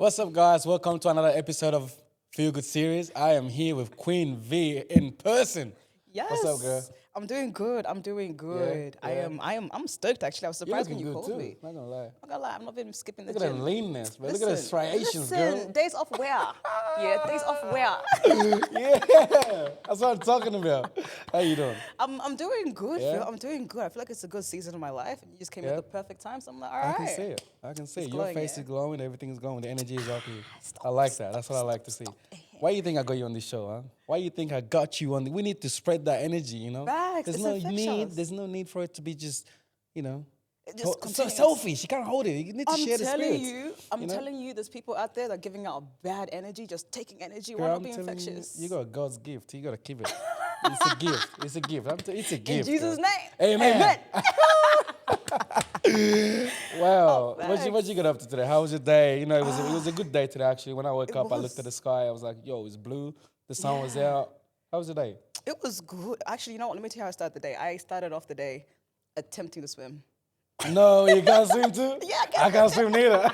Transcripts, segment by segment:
What's up, guys? Welcome to another episode of PhilGood series. I am here with Queen V in person. Yes. What's up, girl? I'm doing good. Yeah. I'm stoked actually. I was You're surprised looking when you good called too. me. Not gonna lie. I'm not gonna lie, I'm not even skipping the Look at that gym. leanness, bro. Look at those striations, listen, girl. days off where? Yeah, days off where? Yeah, that's what I'm talking about. How you doing? I'm doing good, Yeah? Phil. I'm doing good. I feel like it's a good season of my life. And you just came Yeah? at the perfect time. So I'm like, all I right. can see it. I can see it. It's Your glowing, face yeah? is glowing. Everything is glowing. The energy is up here. Stop, I like that. That's what I like to see. Why you think I got you on this show, huh? Why you think I got you on? We need to spread that energy, you know. Facts, There's it's no infectious. need. There's no need for it to be just, you know. It just So continues. selfish. You can't hold it. You need to I'm share the telling spirits. I'm know? telling you, there's people out there that are giving out bad energy, just taking energy. Why Girl, not I'm be telling infectious? you got God's gift. You gotta keep it. It's a gift. It's a gift. It's a gift. In Jesus' girl. name. Amen. Wow. Oh, What you got up to today? How was your day? You know, it was a good day today actually. When I woke It up, I looked at was. the sky. I was like, yo, it's blue. The sun was Yeah. out. How was your day? It was good. Actually, you know what? Let me tell you how I started the day. I started off the day attempting to swim. No, you can't swim too? Yeah, I can't swim neither.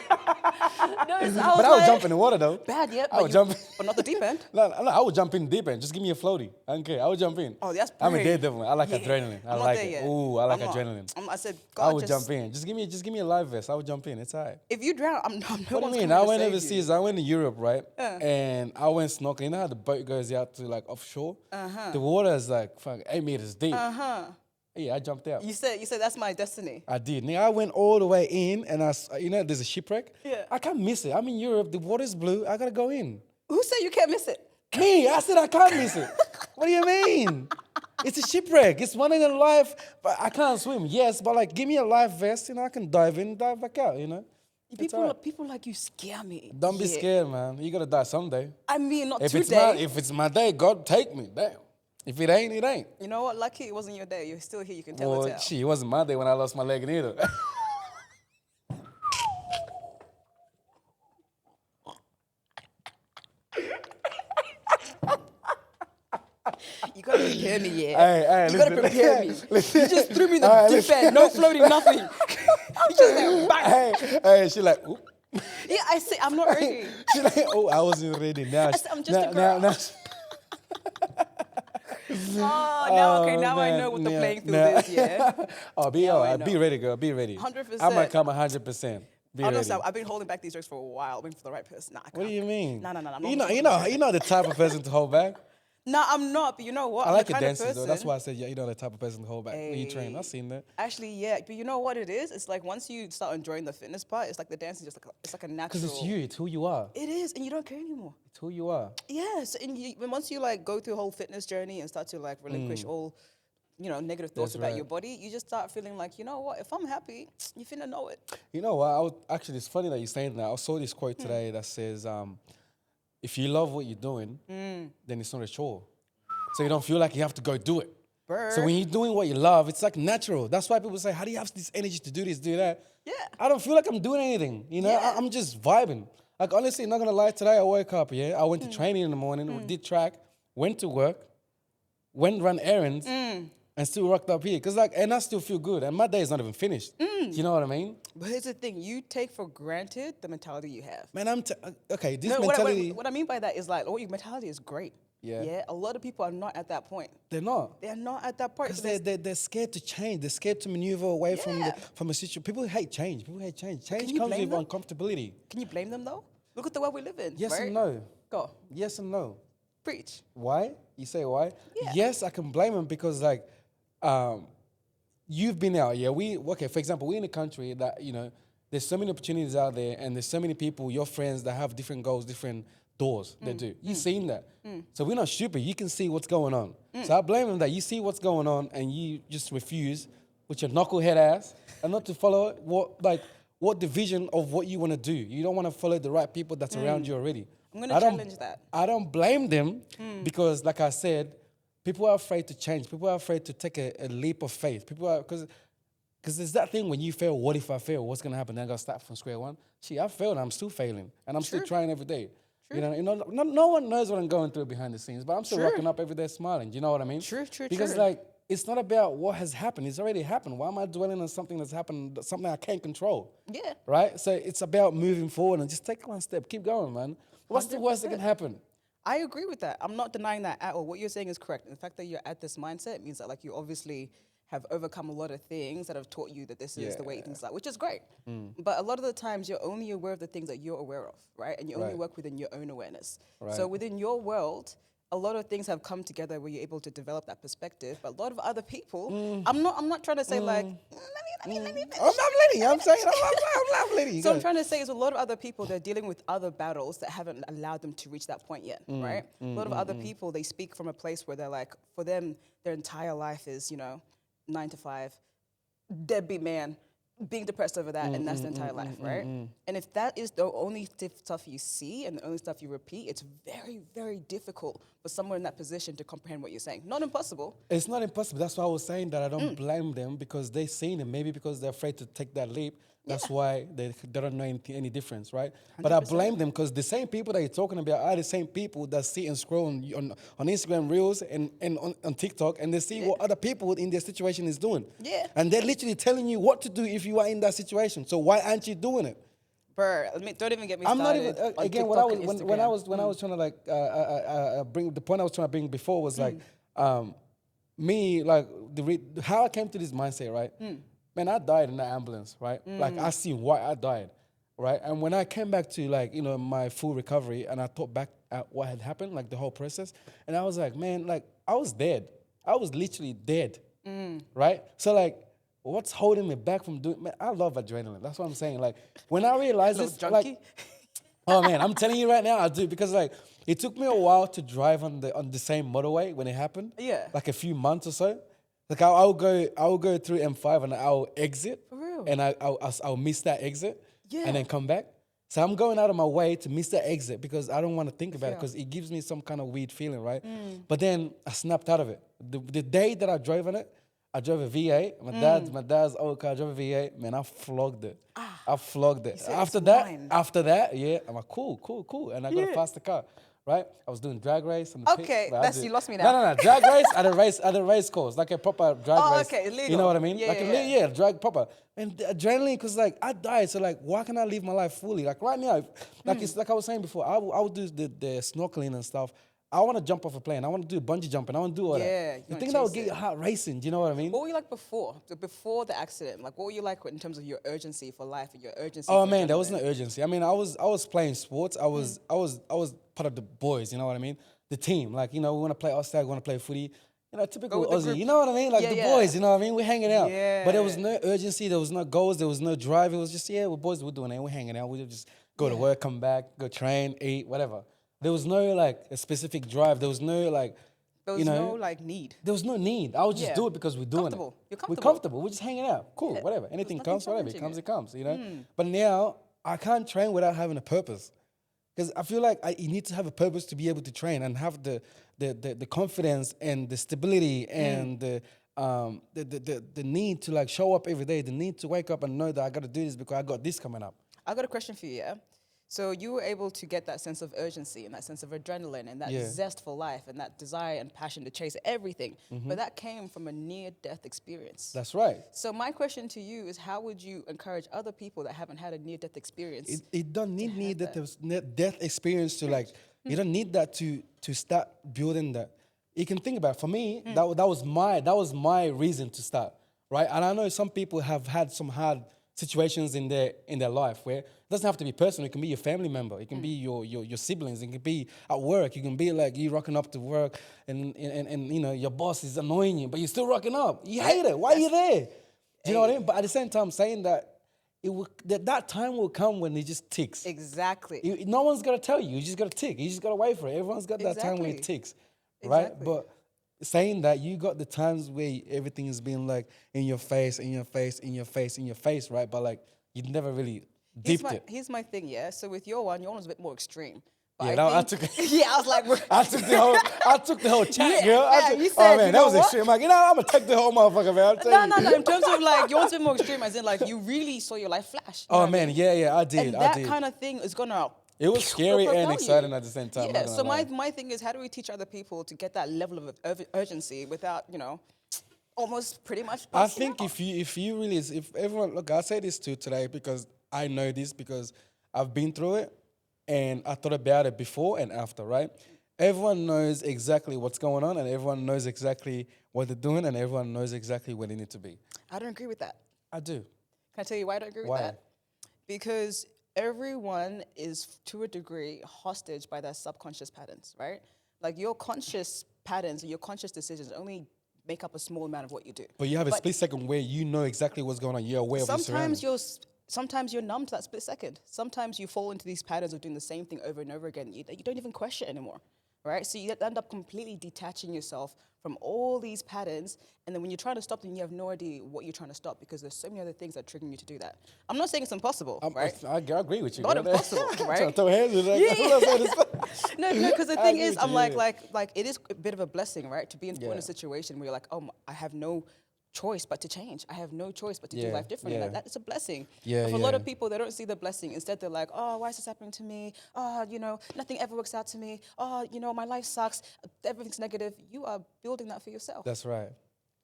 No, it's, But I would jump in the water though. Bad, yeah. I would jump. But not the deep end. No, I would jump in deep end. Just give me a floaty. I don't care. I would jump in. Oh, that's I'm a brave. daredevil. I like Yeah. adrenaline. I I'm not like there it. yet. Ooh, I like I'm not. adrenaline. I said, I God, would just, jump in. Just give me a life vest. I would jump in. It's all right. if you drown, I'm no What do you one's mean? coming I to went save overseas. you. I went to Europe, right? Yeah. And I went snorkeling. You know how the boat goes out to like offshore? The water is like fuck 8 meters deep. Yeah, I jumped out. You said that's my destiny. I did. Nigga, I went all the way in, and you know, there's a shipwreck. Yeah. I can't miss it. I'm in Europe. The water's blue. I gotta go in. Who said you can't miss it? Me, I said I can't miss it. What do you mean? It's a shipwreck. It's one in a life, but I can't swim. Yes, but like, give me a life vest, you know, I can dive in, dive back out, you know. It's all right. People like you scare me. Don't be Yeah. scared, man. You gotta die someday. I mean, not If today. it's my day, God take me. Damn. If it ain't, it ain't. You know what? Lucky it wasn't your day. You're still here. You can tell Well, the tale. it wasn't my day when I lost my leg neither. You gotta prepare me, yeah. Hey, You gotta listen. prepare me. Listen. You just threw me in the All right, deep listen. end, no floating, nothing. You just like bang. Hey, she like, oop. Yeah, I say I'm not ready. She like, oh, I wasn't ready. Now, said, I'm just a girl. Now I know what the playing field is, yeah. Oh, be ready, girl. Be ready. 100%. I'm gonna come 100%. Be Honestly, ready. I've been holding back these jokes for a while, waiting for the right person. Nah, I What do can't. you mean? No, I'm not You know the type of person to hold back. No, I'm not. But you know what? I I'm like the your kind of dances though. That's person- why I said you know the type of person to hold back when you train. I've seen that. Actually, yeah. But you know what it is? It's like once you start enjoying the fitness part, it's like the dancing it's like a natural. Because it's you. It's who you are. It is, and you don't care anymore. It's who you are. Yes, and once you like go through a whole fitness journey and start to like relinquish all, negative thoughts That's about right. your body, you just start feeling like, you know what? If I'm happy, you finna know it. You know what? Actually, it's funny that you're saying that. I saw this quote today that says, if you love what you're doing, then it's not a chore. So you don't feel like you have to go do it. Bird. So when you're doing what you love, it's like natural. That's why people say, how do you have this energy to do this, do that? Yeah. I don't feel like I'm doing anything. You know, Yeah. I'm just vibing. Like, honestly, not gonna lie, today I woke up, I went to training in the morning, did track, went to work, went run errands, and still rocked up here. And I still feel good. And my day is not even finished. You know what I mean? But here's the thing: you take for granted the mentality you have. Man, okay, this No, mentality, what I mean by that is like, your mentality is great. Yeah. Yeah. A lot of people are not at that point. they're not. They're not at that point. Because So they're scared to change. They're scared to maneuver away Yeah. from a situation. People hate change. Change you comes blame with them? uncomfortability. Can you blame them though? Look at the world we live in. Yes right? and no. Go Yes and no. preach. Why? You say why? Yeah. Yes, I can blame them because you've been out. Yeah, for example, we're in a country that, there's so many opportunities out there and there's so many people, your friends that have different goals, different doors they do. You've seen that. So we're not stupid. You can see what's going on. So I blame them that you see what's going on and you just refuse with your knucklehead ass and not to follow what the vision of what you want to do. You don't want to follow the right people that's around you already. I'm gonna challenge that. I don't blame them because, like I said, people are afraid to change. People are afraid to take a leap of faith. People are, because there's that thing when you fail, what if I fail? What's going to happen? Then I got to start from square one. See, I failed and I'm still failing. And I'm still trying every day. No one knows what I'm going through behind the scenes, but I'm still rocking up every day smiling. Do you know what I mean? True. Because like, it's not about what has happened. It's already happened. Why am I dwelling on something that's happened, something I can't control? Yeah. Right? So it's about moving forward and just take one step. Keep going, man. What's the worst that can happen? I agree with that. I'm not denying that at all. What you're saying is correct. And the fact that you're at this mindset means that like you obviously have overcome a lot of things that have taught you that this is the way things are, which is great. But a lot of the times you're only aware of the things that you're aware of, right? And you only work within your own awareness. So within your world, a lot of things have come together where you're able to develop that perspective. But a lot of other people, I'm not trying to say like, I'm not letting you. I'm saying I'm not letting you. so I'm trying to say is a lot of other people, they're dealing with other battles that haven't allowed them to reach that point yet, right? A lot of other people, they speak from a place where they're like, for them, their entire life is, 9 to 5, deadbeat man, being depressed over that, and that's the entire life, right? And if that is the only stuff you see and the only stuff you repeat, it's very, very difficult for someone in that position to comprehend what you're saying. Not impossible. It's not impossible. That's why I was saying that I don't blame them because they've seen it. Maybe because they're afraid to take that leap. That's why they don't know any difference, right? 100%. But I blame them because the same people that you're talking about are the same people that sit and scroll on Instagram Reels and on TikTok, and they see what other people in their situation is doing. Yeah. And they're literally telling you what to do if you are in that situation. So why aren't you doing it? Bro, don't even get me started. I'm not even again. When I was trying to like bring the point I was trying to bring before was like me like how I came to this mindset, right? Man, I died in the ambulance, right? Like I see why I died, right? And when I came back to like my full recovery, and I thought back at what had happened, like the whole process, and I was like, man, like I was dead. I was literally dead, right? So like, what's holding me back from doing? Man, I love adrenaline. That's what I'm saying. Like when I realized this, like, oh man, I'm telling you right now, I do, because like it took me a while to drive on the same motorway when it happened. Yeah, like a few months or so. Like I'll go through M5 and I'll exit, for real, and I'll miss that exit, and then come back. So I'm going out of my way to miss that exit because I don't want to think about it because it gives me some kind of weird feeling, right? But then I snapped out of it. The day that I drove on it, I drove a V8. My dad's old car. I drove a V8. Man, I flogged it. I flogged it. After that, yeah, I'm like cool, and I got a faster car. Right, I was doing drag race. Okay, you lost me now. No, drag race at a race course, like a proper drag race. Okay, illegal. You know what I mean? Yeah, drag proper. And the adrenaline, because like I died, so like why can't I live my life fully? Like right now, like it's like I was saying before, I would do the snorkeling and stuff. I want to jump off a plane. I want to do bungee jumping. I want to do all that. You think that would get your heart racing? Do you know what I mean? What were you like before the accident? Like, what were you like in terms of your urgency for life and your urgency? Oh man, there was no urgency. I mean, I was playing sports. I was part of the boys. You know what I mean? The team. Like we want to play outside. We want to play footy. Typical Aussie. You know what I mean? Like the boys. You know what I mean? We're hanging out. Yeah. But there was no urgency. There was no goals. There was no drive. It was just we're boys. We're doing it. We're hanging out. We just go to work, come back, go train, eat, whatever. There was no like a specific drive. There was no like, no like need. There was no need. I would just do it because we're doing it. You're comfortable. We're comfortable. We're just hanging out. Cool, whatever. Anything comes, whatever. It comes, But now I can't train without having a purpose. Because I feel like you need to have a purpose to be able to train and have the confidence and the stability and the need to like show up every day, the need to wake up and know that I got to do this because I got this coming up. I got a question for you, yeah? So you were able to get that sense of urgency and that sense of adrenaline and that zest for life and that desire and passion to chase everything. But that came from a near-death experience. That's right. So my question to you is, how would you encourage other people that haven't had a near-death experience? It don't need near-death experience to like, you don't need that to start building that. You can think about it. For me, that was my reason to start, right? And I know some people have had some hard situations in their life where it doesn't have to be personal. It can be your family member. It can be your siblings. It can be at work. It can be like you rocking up to work and your boss is annoying you, but you're still rocking up. You hate it. Why are you there? Do you know what I mean? But at the same time, saying that that time will come when it just ticks. Exactly. No one's got to tell you. You just got to tick. You just got to wait for it. Everyone's got that time when it ticks, right? But saying that, you got the times where everything is being like in your face, right? But like you never really dipped it. Here's my thing, yeah. So with your one was a bit more extreme. But I took it. Yeah, I was like, I took the whole chat, girl. You said, man, that was extreme. I'm like, I'm gonna take the whole motherfucker, man. No. In terms of like, yours a bit more extreme, as in like you really saw your life flash. Oh man, yeah, I did. And that kind of thing is gonna. It was scary and exciting at the same time. Yeah. So my thing is, how do we teach other people to get that level of urgency without almost pretty much I busting think out. if you really if everyone look, I say this too today because I know this because I've been through it and I thought about it before and after, right? Everyone knows exactly what's going on and everyone knows exactly what they're doing and everyone knows exactly where they need to be. I don't agree with that. I do. Can I tell you why I don't agree with Why? that? Because everyone is, to a degree, hostage by their subconscious patterns, right? Like your conscious patterns and your conscious decisions only make up a small amount of what you do. But you have a split second where you know exactly what's going on. You're aware of your surroundings. Sometimes you're numb to that split second. Sometimes you fall into these patterns of doing the same thing over and over again. You don't even question it anymore, right? So you end up completely detaching yourself from all these patterns, and then when you're trying to stop them, you have no idea what you're trying to stop because there's so many other things that are triggering you to do that. I'm not saying it's impossible, right? I agree with you. Not girl. impossible, Trying to right? throw hands with that. No, because the I thing agree is, with I'm you, like it is a bit of a blessing, right? To be in Yeah. a situation where you're like, oh, I have no choice but to change. I have no choice but to do Yeah, life differently. yeah. Like, that is a blessing. Yeah, But for a lot yeah. of people, they don't see the blessing. Instead, they're like, oh, why is this happening to me? Oh, nothing ever works out to me. Oh, my life sucks. Everything's negative. You are building that for yourself. That's right.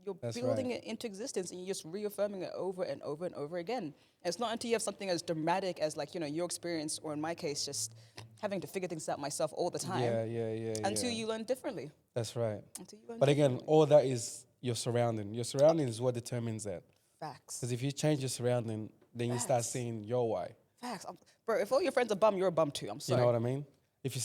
You're That's building right. it into existence and you're just reaffirming it over and over and over again. And it's not until you have something as dramatic as your experience, or in my case, just having to figure things out myself all the time, Yeah. until you learn differently. That's right. Until you learn But again, differently. all that is your surrounding. Your surrounding is what determines that. Facts. Because if you change your surrounding, then you start Facts. seeing your why. Facts. Bro, if all your friends are bum, you're a bum too. I'm You sorry. know what I mean? If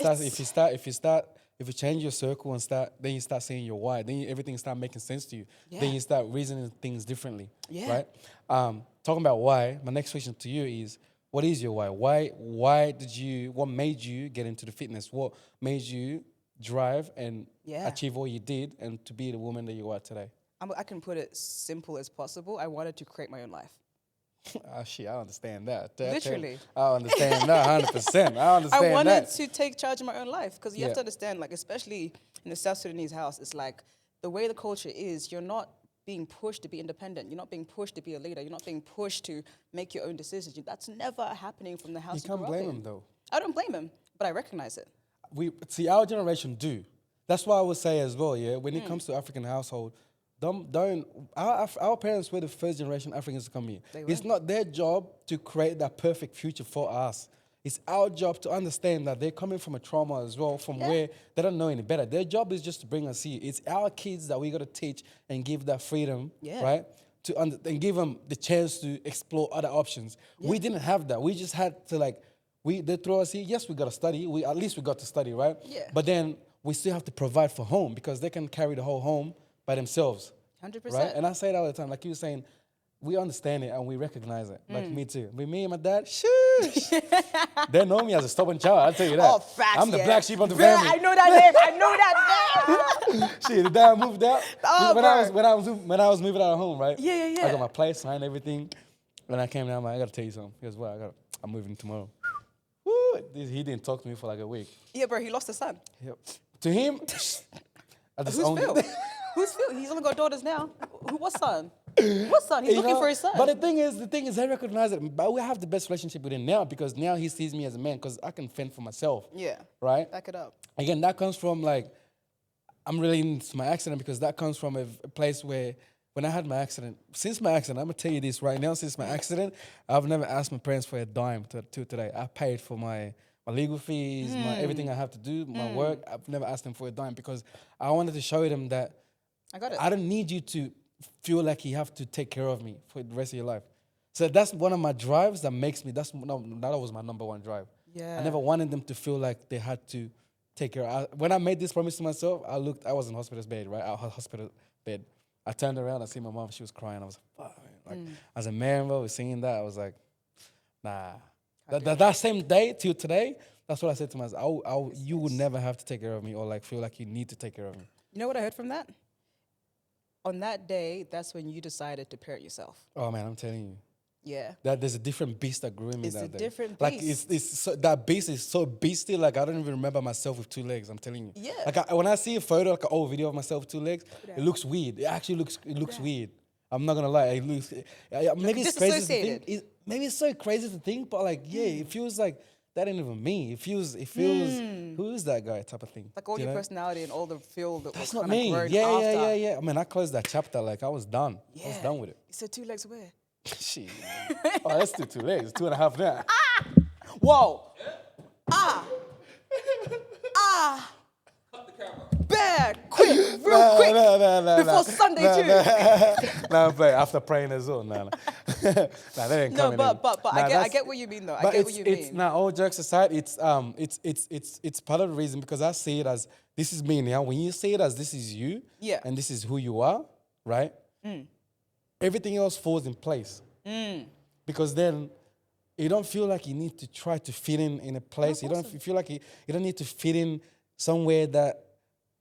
you change your circle and then you start seeing your why, then everything start making sense to you. Yeah. Then you start reasoning things differently. Yeah. Right? Talking about why, my next question to you is, what is your why? What made you get into the fitness? What made you drive and Yeah. achieve what you did and to be the woman that you are today? I can put it simple as possible. I wanted to create my own life. Oh, shit, I understand that. Literally. I understand that 100%. I understand I wanted that. to take charge of my own life because you have Yeah. to understand, like, especially in the South Sudanese house, it's like the way the culture is, you're not being pushed to be independent. You're not being pushed to be a leader. You're not being pushed to make your own decisions. That's never happening from the house You you can't grew blame up in. him though. I don't blame him, but I recognize it. We see our generation do. That's why I would say as well. Yeah, when Mm. it comes to African household, our parents were the first generation Africans to come here. They It's not their job to create that perfect future for us. It's our job to understand that they're coming from a trauma as well, from where they don't know any better. Their job is just to bring us here. It's our kids that we got to teach and give that freedom, Yeah. right? And give them the chance to explore other options. We didn't have that. We just had to they throw us here. Yes, we got to study. At least we got to study, right? Yeah. But then we still have to provide for home because they can carry the whole home by themselves. 100%. Right? And I say that all the time. Like you were saying, we understand it and we recognize it. Like me too. With me and my dad, shush. They know me as a stubborn child, I'll tell you that. Oh, facts, I'm the yeah. black sheep of the Bruh, family. I know that name. I know that name. Shit, the dad moved out. Oh, when I was moving out of home, right? Yeah. I got my place, signed everything. When I came down, I'm like, I gotta tell you something. He goes, what? I'm moving tomorrow. Woo! He didn't talk to me for like a week. Yeah, bro, he lost his son. Yep. To him, I just Who's owned Phil? it. Who's Phil? He's only got daughters now. What son? What son? He's You looking know, for his son. But the thing is, I recognize it. But we have the best relationship with him now because now he sees me as a man because I can fend for myself. Yeah. Right? Back it up. Again, that comes from I'm relating to my accident because that comes from a place where when I had my accident, I'm gonna tell you this right now, since my accident, I've never asked my parents for a dime to today. I paid for my legal fees, everything I have to do, my work. I've never asked them for a dime because I wanted to show them that I got it. I don't need you to feel like you have to take care of me for the rest of your life. So that's one of my drives that makes me, that was my number one drive. Yeah. I never wanted them to feel like they had to take care. When I made this promise to myself, I was in hospital bed, right? Hospital bed. I turned around, I see my mom, she was crying. I was like, fuck, man. Like, as a man, bro, seeing that, I was like, nah. That same day till today, that's what I said to myself. You would never have to take care of me or feel like you need to take care of me. You know what I heard from that? On that day, that's when you decided to parent yourself. Oh man, I'm telling you. Yeah. That there's a different beast that grew in me It's that a day. different That beast is so beastly. Like I don't even remember myself with 2 legs. I'm telling you. Yeah. Like when I see a photo, like an old video of myself with 2 legs, it looks weird. It actually looks weird. I'm not gonna lie. It looks maybe it's crazy to think. Maybe it's so crazy to think, but it feels like that ain't even me. It feels, who is that guy type of thing. Like all Do you your know? personality and all the feel that That's was not kind of me. grown Yeah, after. yeah. I mean, I closed that chapter. Like, I was done. I was done with it. You said 2 legs where? Shit. Oh, that's still 2 legs. 2.5 now. Whoa. Bad, quick, real quick. Before Sunday too. Nah, I'm playing after praying as well. Nah. Nah, that ain't No, coming but in. I get what you mean though. I get what you mean. Now, all jokes aside, it's part of the reason because I see it as this is me now. When you see it as this is you, Yeah. and this is who you are, right? Everything else falls in place. Because then you don't feel like you need to try to fit in a place. You don't feel like you don't need to fit in somewhere that,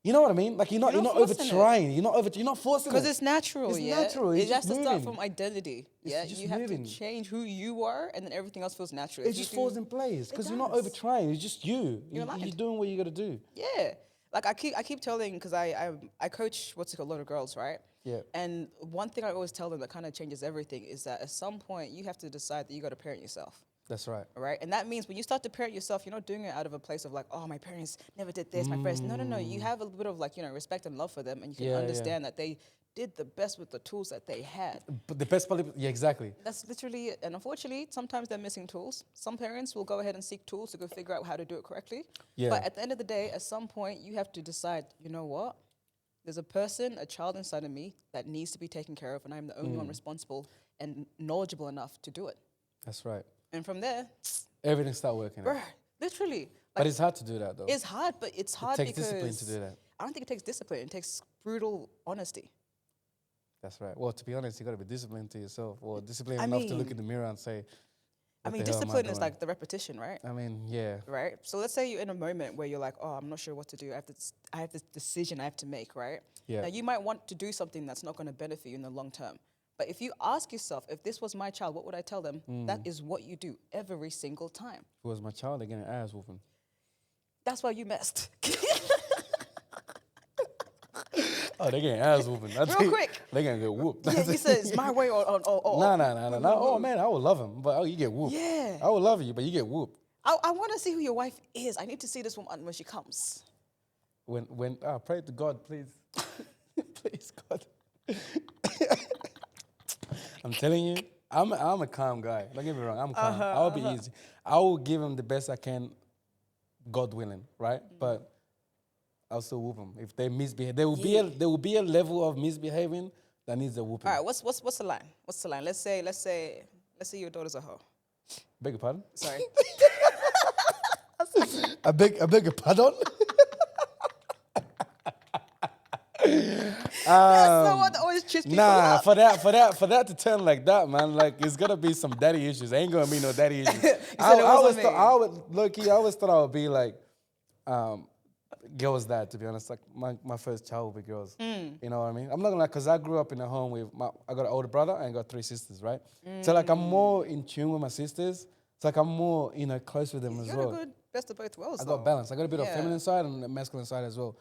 you know what I mean? Like you're not over forcing it. trying. You're not forcing it. Because it's natural, It's yeah. natural. It It's has just to start moving. from identity. Yeah, just you have moving. to change who you are, and then everything else feels natural. It If you just do- falls in place because you're not does. over trying. It's just you. You're You're aligned. doing what you got to do. Yeah, like I keep telling because I coach what's it called, a lot of girls, right? Yeah. And one thing I always tell them that kind of changes everything is that at some point you have to decide that you got to parent yourself. That's right. All right. And that means when you start to parent yourself, you're not doing it out of a place of like, oh, my parents never did this, my parents. No. You have a bit of like, respect and love for them, and you can Yeah, understand that they did the best with the tools that they had. But the best part, yeah, exactly. That's literally it. And unfortunately, sometimes they're missing tools. Some parents will go ahead and seek tools to go figure out how to do it correctly. Yeah. But at the end of the day, at some point, you have to decide, you know what? There's a child inside of me that needs to be taken care of, and I'm the only one responsible and knowledgeable enough to do it. That's right. And from there, Everything start working. Out. bruh, literally. But it's hard to do that though. It's hard, but it's hard takes because discipline to do that. I don't think it takes discipline. It takes brutal honesty. That's right. Well, to be honest, you got to be disciplined to yourself, or disciplined I enough to mean- look in the mirror and say, I "What mean, the hell am I discipline is doing?" like the repetition, right? I mean, yeah. Right? So let's say you're in a moment where you're like, oh, I'm not sure what to do. I have this decision I have to make, right? Yeah. Now, you might want to do something that's not going to benefit you in the long term. But if you ask yourself, if this was my child, what would I tell them? That is what you do every single time. If it was my child, they're getting an ass whooping. That's why you messed. Oh, they're getting ass whooping. Real quick. They're gonna get whooped. Yeah, you said it's my way or No. Oh man, I would love him, but you get whooped. Yeah. I would love you, but you get whooped. I want to see who your wife is. I need to see this woman when she comes. Pray to God, please. Please, God. I'm telling you, I'm a calm guy. Don't get me wrong, I'm calm. I'll be easy. I will give him the best I can, God willing, right? But I'll still whoop them. If they misbehave, there will be a level of misbehaving that needs a whooping. All right, what's the line? What's the line? Let's say your daughter's a hoe. Beg your pardon? Sorry. I beg your pardon? That's the one that always trips people Nah, up. for that to turn like that, man, like it's gotta be some daddy issues. Ain't gonna be no daddy issues. I always thought I would be like girls' dad, to be honest. Like my first child would be girls. You know what I mean? I'm not gonna lie, cause I grew up in a home with I got an older brother and I got 3 sisters, right? So like I'm more in tune with my sisters. It's like I'm more, close with them as You're well. a good best of both worlds. I got balance. I got a bit of feminine side and a masculine side as well.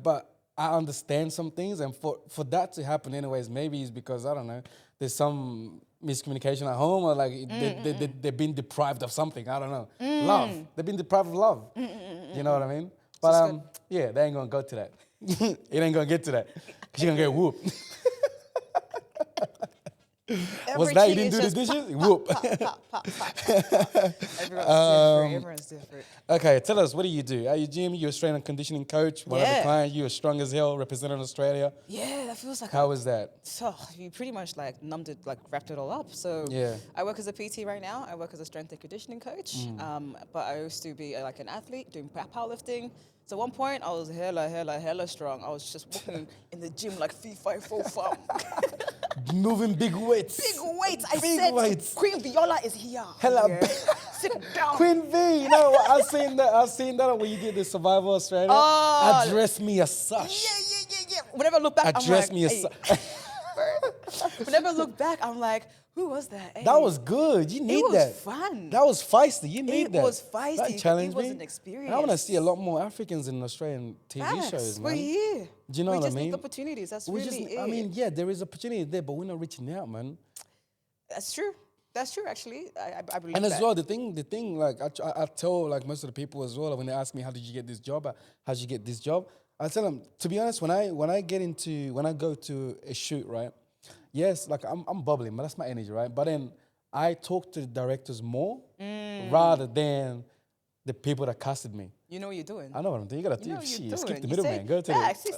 But I understand some things, and for that to happen anyways, maybe it's because, I don't know, there's some miscommunication at home, or like they've been deprived of something. I don't know. Love. They've been deprived of love. You know what I mean? But yeah, they ain't gonna go to that. It ain't gonna get to that. She's gonna get whooped. Was that you didn't do the dishes? Whoop. Everyone's different. Okay, tell us, what do you do? Are you Jim? You're a strength and conditioning coach. One of the Yeah. clients. You're strong as hell, representing Australia. Yeah, that feels like How is that? so you pretty much like numbed it, like wrapped it all up. So Yeah. I work as a PT right now. I work as a strength and conditioning coach. But I used to be like an athlete doing powerlifting. So at one point I was hella strong. I was just walking in the gym like 3-5-4-5. Moving big weights. Big weights. I Big said weights. Queen Viola is here. Hella Yeah. big. Sit down. Queen V, you know what? I seen that when you did the Survival Australia. Oh. Address me as such. Yeah. Whenever I look back, Address I'm me like, as hey. Whenever I look back, I'm like, who was that? Hey. That was good. You need was that. fun. That was feisty. You need It that. was feisty. That It challenged was me. an experience. And I want to see a lot more Africans in Australian TV Facts. shows, We're man. here. Do you know we what I just mean? need opportunities. That's We really just, it. I mean, yeah, there is opportunity there, but we're not reaching out, man. That's true. That's true, actually. I believe And as that. well, the thing, like I tell like most of the people as well when they ask me how did you get this job, how did you get this job, I tell them to be honest when I go to a shoot, right? Yes, like I'm bubbling, but that's my energy, right? But then I talk to the directors more rather than the people that casted me. You know what you're doing. I know what I'm doing. You gotta You know what you're skip doing. the You say middleman. Go to facts. You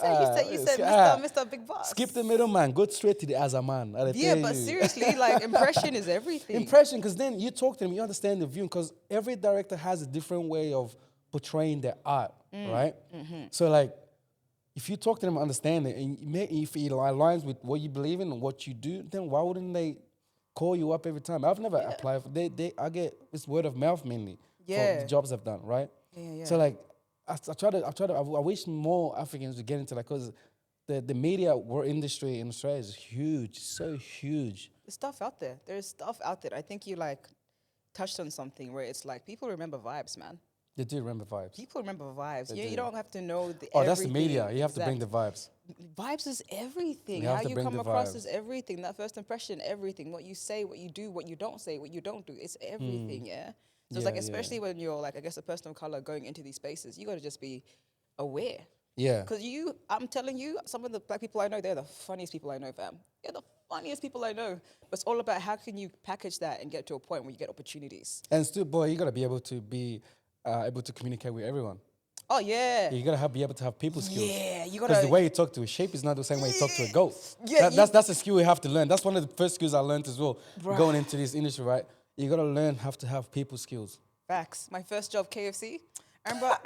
said Mr. Big Boss. skip the middleman. Go straight to the as a man. I Yeah, tell but you. seriously, like impression is everything. Impression, because then you talk to them, you understand the view, because every director has a different way of portraying their art, right? So like, if you talk to them, understand it, and if it aligns with what you believe in and what you do, then why wouldn't they call you up every time? I've never applied for. I get it's word of mouth mainly for Yeah. the jobs I've done, right? Yeah. So like, I wish more Africans would get into that, because the media industry in Australia is huge, so huge. There's stuff out there. There's stuff out there. I think you like touched on something where it's like people remember vibes, man. They do remember vibes. People remember vibes. They You do. don't have to know the Oh, everything. that's the media. You have to bring the vibes. Vibes is everything. You have How to you bring come the across vibes. is everything. That first impression, everything. What you say, what you do, what you don't say, what you don't do. It's everything, yeah? So it's like, Yeah, especially when you're like, I guess, a person of color going into these spaces, you got to just be aware. Yeah. Because I'm telling you, some of the black people I know, they're the funniest people I know, fam. They're the funniest people I know. But it's all about how can you package that and get to a point where you get opportunities. And still, boy, you gotta be able to communicate with everyone. Oh, yeah. You gotta be able to have people skills. Yeah, you Because gotta. the way you talk to a sheep is not the same way you talk to a goat. Yeah, That's a skill you have to learn. That's one of the first skills I learned as well, Bruh. going into this industry, right? You gotta learn how to have people skills. Facts. My first job, KFC. I remember.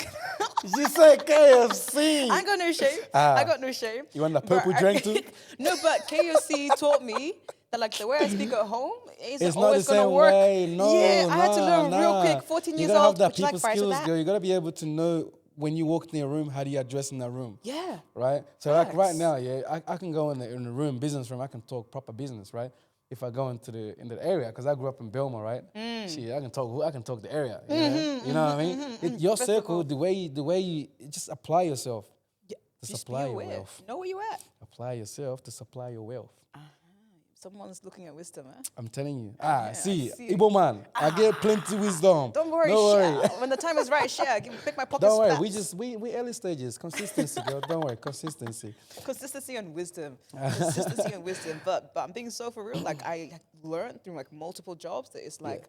You said KFC. I got no shame. I got no shame. You want the But purple drink too? No, but KFC taught me that like the way I speak at home isn't It's not the always gonna same work. way. No, yeah, I had to learn real nah. quick. 14 You years gotta have old. that Would you like people fries with skills, that? girl. You gotta be able to know when you walk in a room, how do you address in that room? Yeah. Right? So like right Facts. now, yeah, I can go in the room, business room, I can talk proper business, right? If I go into the area, because I grew up in Belmar, right? Shit, I can talk the area. You know what I mean? Your First of circle, all- the way you just apply yourself Yeah. to Just supply be your aware. wealth. Know where you at. Apply yourself to supply your wealth. Someone's looking at wisdom, eh? I'm telling you. I See, see. Igbo man, I get plenty wisdom. Don't worry, Don't worry. share. When the time is right, share. Pick my pockets Don't worry. fat. We early stages. Consistency, girl. Don't worry. Consistency. Consistency and wisdom. Consistency and wisdom. But I'm being so for real. Like I learned through like multiple jobs that it's like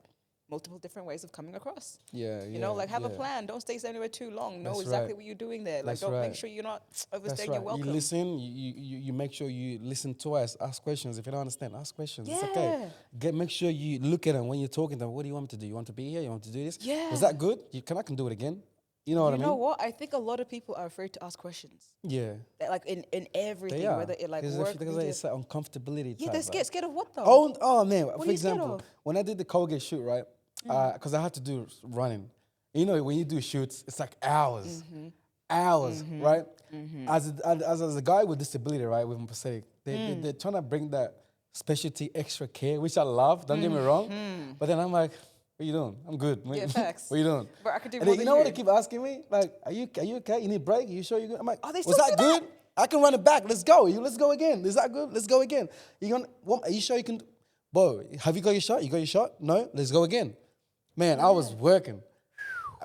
multiple different ways of coming across. Yeah, You know, like have a plan. Don't stay anywhere too long. Know That's exactly right. what you're doing there. Like That's don't right. make sure you're not That's overstaying right. your welcome. You listen. You make sure you listen twice. Ask questions. If you don't understand, ask questions. It's okay. Make sure you look at them when you're talking to them. What do you want me to do? You want to be here? You want to do this? Yeah. Was that good? I can do it again. You know what I You mean? know what? I think a lot of people are afraid to ask questions. Yeah. That, like in everything, They are. whether it like Because work, media. it's an uncomfortability. Yeah, type they're vibe. scared. Scared of what though? Oh man! are For you scared example, of? when I did the Colgate shoot, right? Because I had to do running. You know, when you do shoots, it's like hours, right? As a guy with disability, right, with prosthetic, they're trying to bring that specialty extra care, which I love. Don't get me wrong. But then I'm like, what you doing? I'm good. Yeah, facts. What you doing? But I could do And more then, you than know what you. they keep asking me? Like, are you okay? You need a break? You sure you're good? I'm like, Oh, they was still that do that? good? I can run it back. Let's go. Let's go again. Is that good? Let's go again. Are you sure you can? Bro, have you got your shot? You got your shot? No? Let's go again. Man, I was working.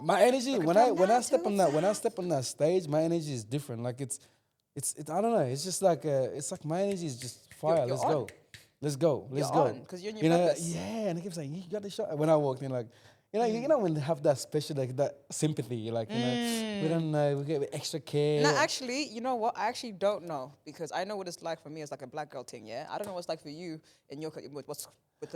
My energy when I step on that stage, my energy is different. Like it's I don't know. It's just like it's like my energy is just fire. You're Let's on. go. Let's go. Let's You're go. on, 'cause you're in your you know, purpose. yeah. And they keep saying, "You got the shot." When I walked in, like, you know when they have that special like that sympathy, like we don't know, we get extra care. No, actually, you know what? I actually don't know because I know what it's like for me as like a black girl thing. Yeah, I don't know what it's like for you and your what's with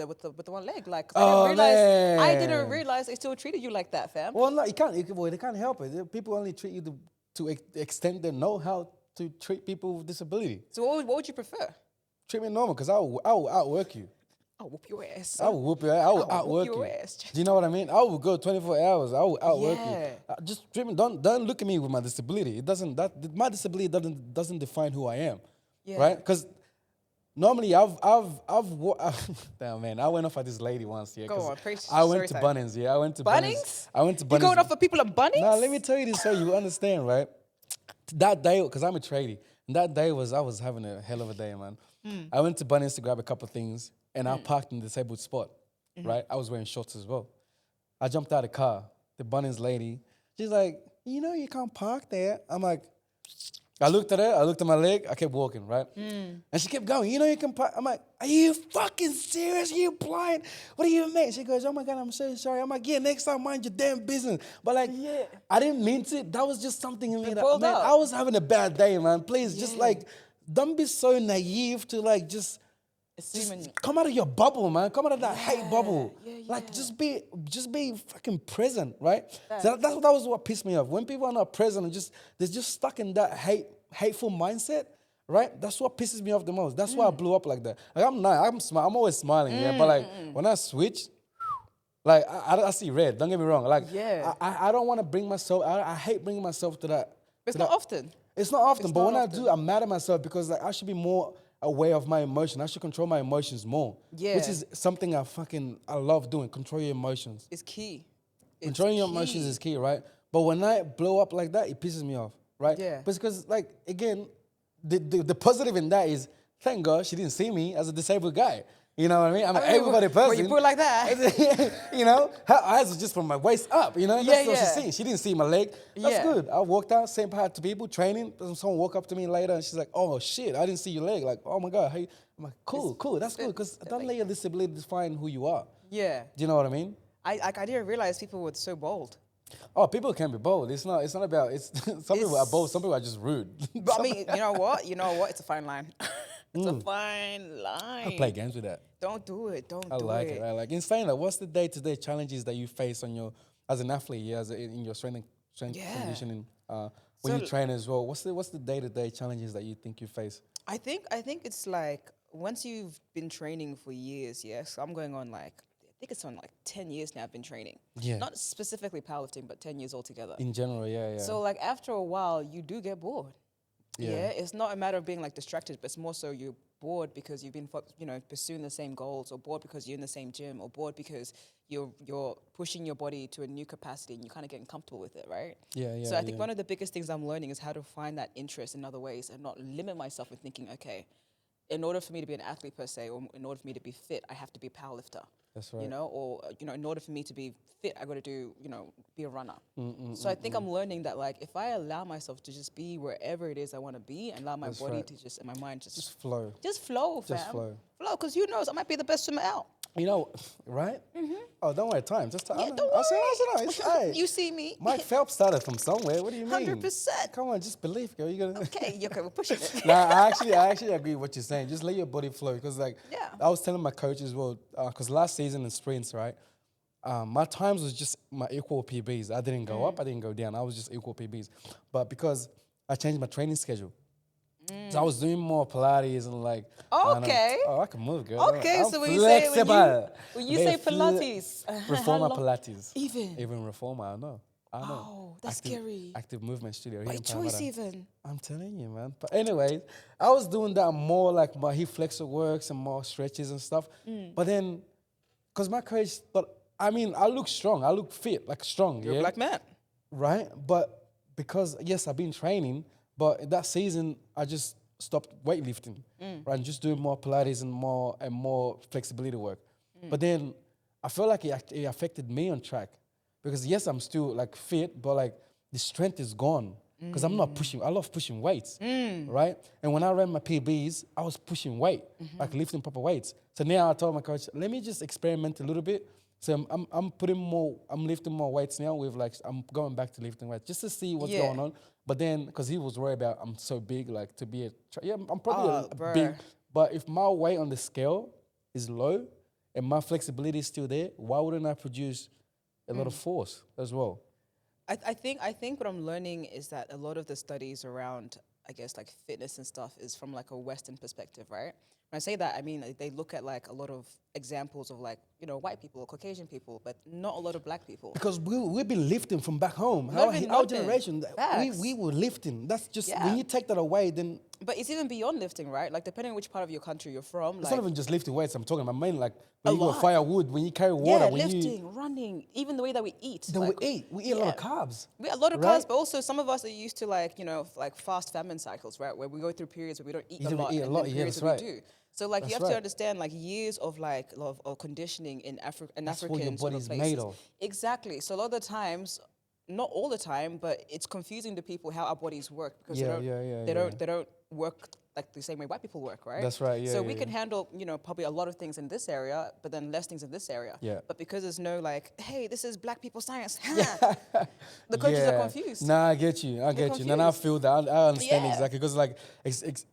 the one leg. Like, 'cause I didn't man. realize they still treated you like that, fam. Well, no, you can't. They can't help it. People only treat you to extend they know how to treat people with disability. So what would you prefer? Treat me normal, because I will outwork you. I'll whoop your ass. I will whoop you. I will whoop outwork your you. ass. Do you know what I mean? I will go 24 hours. I will outwork Yeah. you. Just treat me. Don't look at me with my disability. It doesn't. My disability doesn't define who I am. Yeah. Right? Because normally damn man, I went off at this lady once. Yeah. Go 'cause on, preach. I went Story to time. Bunnings. Yeah. I went to Bunnings? I went to You Bunnings. going off for people at Bunnings? Now let me tell you this so you understand, right? That day, because I'm a tradie, and that day I was having a hell of a day, man. I went to Bunnings to grab a couple of things, and I parked in the disabled spot. right? I was wearing shorts as well. I jumped out of the car. The Bunnings lady, she's like, you know, you can't park there. I'm like, I looked at her, I looked at my leg, I kept walking, right? And she kept going, you know, you can park. I'm like, are you fucking serious? Are you blind? What do you mean? She goes, oh my God, I'm so sorry. I'm like, yeah, next time mind your damn business. But like, I didn't mean to. That was just something in me that, man, I was having a bad day, man. Please, just like, don't be so naive to like just come out of your bubble, man. Come out of that hate bubble. Like, just be fucking present, right? So that was what pissed me off. When people are not present and they're just stuck in that hateful mindset, right? That's what pisses me off the most. That's why I blew up like that. Like, I'm always smiling, yeah. But like when I switch, like I see red. Don't get me wrong. Like I don't want to bring myself. I hate bringing myself to that. It's not often. It's not often, but when I do, I'm mad at myself because like I should be more aware of my emotion. I should control my emotions more. Yeah. Which is something I love doing. Control your emotions. It's key. Controlling your emotions is key, right? But when I blow up like that, it pisses me off, right? Yeah. Because like, again, the positive in that is, thank God she didn't see me as a disabled guy. You know what I mean? I'm an able-bodied person. When you put it like that. You know, her eyes were just from my waist up, you know? That's what she's seeing. She didn't see my leg. That's good. I walked out, same part to people, training. Someone walked up to me later and she's like, oh shit, I didn't see your leg. Like, oh my God. Hey. I'm like, cool, that's good. Because don't let your disability define who you are. Yeah. Do you know what I mean? I didn't realize people were so bold. Oh, people can be bold. It's not about, some people are bold, some people are just rude. But I mean, you know what? It's a fine line. It's a fine line. I play games with that. Don't do it. Don't do it. I like it. In saying that, what's the day-to-day challenges that you face as an athlete, in your strength conditioning, when you train as well? What's the day-to-day challenges that you think you face? I think it's like once you've been training for years, so I'm going on like, I think it's on like 10 years now I've been training. Yeah. Not specifically powerlifting, but 10 years altogether. In general, yeah. So like after a while, you do get bored. Yeah, it's not a matter of being like distracted, but it's more so you're bored because you've been, pursuing the same goals, or bored because you're in the same gym, or bored because you're pushing your body to a new capacity and you're kind of getting comfortable with it, right? Yeah. So I think one of the biggest things I'm learning is how to find that interest in other ways and not limit myself with thinking, okay, in order for me to be an athlete per se, or in order for me to be fit, I have to be a powerlifter. That's right. Or in order for me to be fit, I got to do, be a runner. So I think I'm learning that, like, if I allow myself to just be wherever it is I want to be, and allow my body to and my mind just flow. Just flow, fam. Just flow. Flow, because who knows, I might be the best swimmer out. Right? Oh, don't worry, time. Just don't worry. You see me. Mike Phelps started from somewhere. What do you mean? 100%. Come on, just believe, girl. You gotta. Okay, we're pushing it. Nah, I actually agree with what you're saying. Just let your body flow, because I was telling my coach as well, because last season in sprints, right, my times was just my equal PBs. I didn't go up, I didn't go down. I was just equal PBs. But because I changed my training schedule, so I was doing more Pilates and like. Okay. I can move, girl. Okay, so when you say Pilates, reformer Pilates, even reformer, I know. Oh, that's scary. Active movement studio. By choice, even. I'm telling you, man. But anyways, I was doing that more like my hip flexor works and more stretches and stuff. But then, because my coach thought, I look strong, I look fit, like strong. You're a black man, right? But because I've been training. But that season, I just stopped weightlifting, right? And just doing more Pilates and more flexibility work. But then I feel like it affected me on track, because I'm still like fit, but like the strength is gone, because I'm not pushing. I love pushing weights, right? And when I ran my PBs, I was pushing weight, like lifting proper weights. So now I told my coach, let me just experiment a little bit. So I'm lifting more weights now. I'm going back to lifting weights just to see what's going on. But then, because he was worried about I'm so big, like to be I'm probably big. But if my weight on the scale is low and my flexibility is still there, why wouldn't I produce a lot of force as well? I think what I'm learning is that a lot of the studies around, I guess, like fitness and stuff is from like a Western perspective, right? When I say that, I mean, like, they look at like a lot of examples of like, white people, Caucasian people, but not a lot of black people. Because we've been lifting from back home. Our generation, we were lifting. That's just, when you take that away, then But it's even beyond lifting, right? Like depending on which part of your country you're from, It's like not even just lifting weights. I'm talking about mainly like a when you go lot. firewood, when you carry water, Yeah, when lifting, running, even the way that we eat. then like, we eat a lot of carbs. We eat a lot of right? carbs, but also some of us are used to like, like fast famine cycles, right? Where we go through periods where we don't eat You a don't lot eat a and lot, then yeah, periods that's where right. we do. So like you That's have to right. understand like years of like of conditioning in African That's what your sort of body's places. made of. Exactly. So a lot of the times, not all the time, but it's confusing to people how our bodies work because Yeah, they don't work like the same way white people work, right? That's right, yeah, So yeah, we can yeah. handle, probably a lot of things in this area, but then less things in this area. Yeah. But because there's no like, hey, this is black people science, the coaches are confused. Nah, I get you. I They're get you. And I confused. feel that. I understand Yeah. exactly. Because, like,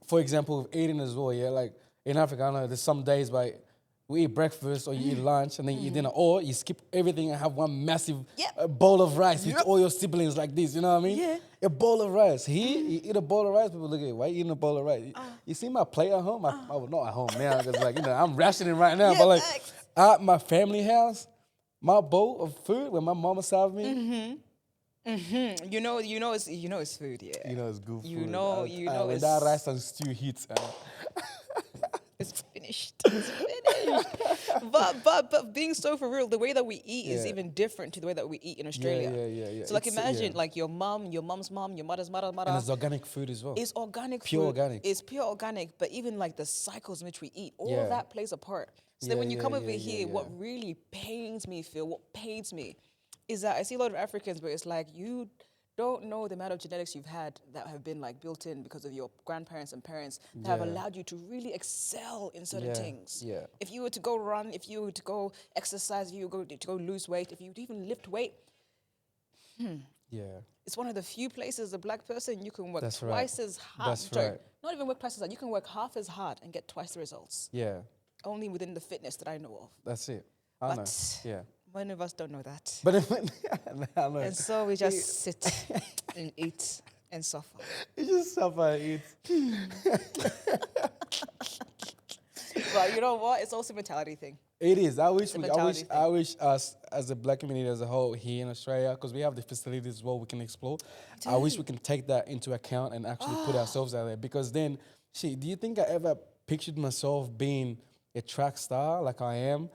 for example, with eating as well, yeah, like in Africa, I know there's some days, like, we eat breakfast or you eat lunch and then you eat dinner, or you skip everything and have one massive Yep. bowl of rice with Yep. all your siblings like this. You know what I mean? Yeah. A bowl of rice. Here, you eat a bowl of rice, people look at you, why you eating a bowl of rice? You see my plate at home? Well, not at home now, because, like, I'm rationing right now, Yeah, but, like, facts. at my family house, my bowl of food, when my mama served me, You know it's food, yeah. you know it's good food. You know when it's that rice and stew hits. it's finished. It's finished. But being so for real, the way that we eat is Yeah. even different to the way that we eat in Australia. yeah. So like It's, imagine like your mom's mom, your mother's mother. And it's organic food as well. It's organic Pure food. organic. It's pure organic, but even like the cycles in which we eat, all Yeah. of that plays a part. So then Yeah, when you come yeah, over yeah, here, yeah, what yeah. really what pains me, is that I see a lot of Africans, but it's like you don't know the amount of genetics you've had that have been like built in because of your grandparents and parents that have Yeah. allowed you to really excel in certain Yeah, things. yeah. If you were to go run, if you were to go exercise, if you were to go lose weight, if you would even lift weight, Yeah. it's one of the few places as a black person you can work That's right. twice as hard. That's right. Not even work twice as hard. You can work half as hard and get twice the results. Yeah. Only within the fitness that I know of. That's it. I know. But Yeah. many of us don't know that. But I know. And so we just sit and eat and suffer. You just suffer and eat. But you know what? It's also a mentality thing. It is. I wish a we, mentality thing. I wish us as a black community as a whole here in Australia, because we have the facilities as well we can explore. I wish we can take that into account and actually put ourselves out there. Because then, do you think I ever pictured myself being a track star like I am